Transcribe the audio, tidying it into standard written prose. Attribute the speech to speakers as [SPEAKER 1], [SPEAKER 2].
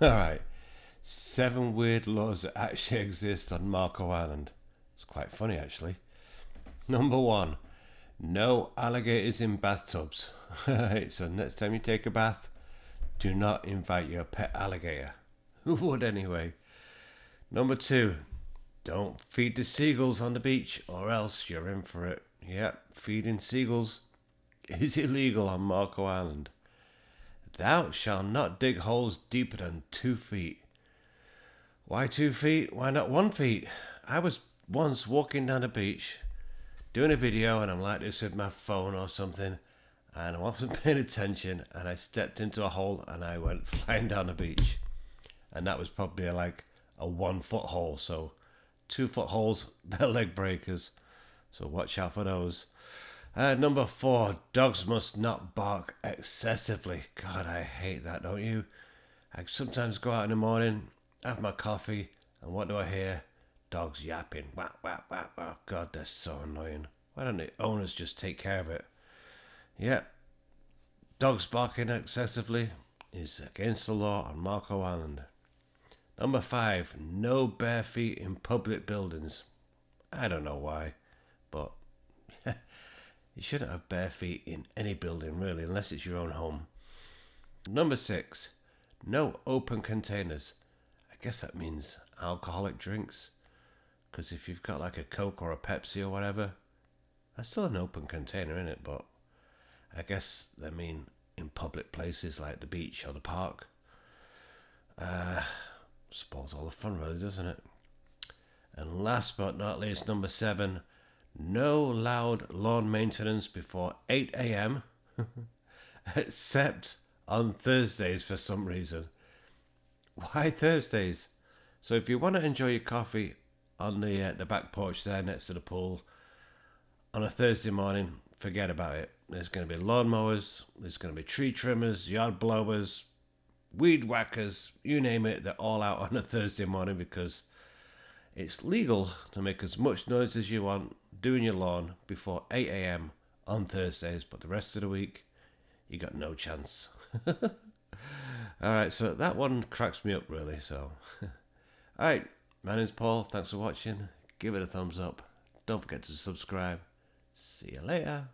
[SPEAKER 1] Alright, 7 weird laws that actually exist on Marco Island. It's quite funny actually. Number 1, no alligators in bathtubs. So next time you take a bath, do not invite your pet alligator. Who would anyway? Number 2, don't feed the seagulls on the beach or else you're in for it. Yep, feeding seagulls is illegal on Marco Island. Thou shalt not dig holes deeper than 2 feet. Why 2 feet? Why not 1 feet? I was once walking down the beach doing a video and I'm like this with my phone or something and I wasn't paying attention and I stepped into a hole and I went flying down the beach. And that was probably like a 1 foot hole. So 2 foot holes, they're leg breakers. So watch out for those. Number 4, dogs must not bark excessively. God, I hate that, don't you? I sometimes go out in the morning, have my coffee, and what do I hear? Dogs yapping. Wah, wah, wah, wah. God, they're so annoying. Why don't the owners just take care of it? Yeah, dogs barking excessively is against the law on Marco Island. Number 5, no bare feet in public buildings. I don't know why, but you shouldn't have bare feet in any building, really, unless it's your own home. Number 6, no open containers. I guess that means alcoholic drinks. Because if you've got like a Coke or a Pepsi or whatever, that's still an open container, isn't it? But I guess they mean in public places like the beach or the park. Spoils all the fun, really, doesn't it? And last but not least, number 7, no loud lawn maintenance before 8 a.m. except on Thursdays for some reason. Why Thursdays? So if you want to enjoy your coffee on the back porch there next to the pool on a Thursday morning, forget about it. There's going to be lawnmowers, there's going to be tree trimmers, yard blowers, weed whackers, you name it, they're all out on a Thursday morning because it's legal to make as much noise as you want doing your lawn before 8 a.m. on Thursdays, but the rest of the week, you got no chance. Alright, so that one cracks me up really, so. Alright, my name's Paul, thanks for watching, give it a thumbs up, don't forget to subscribe, see you later.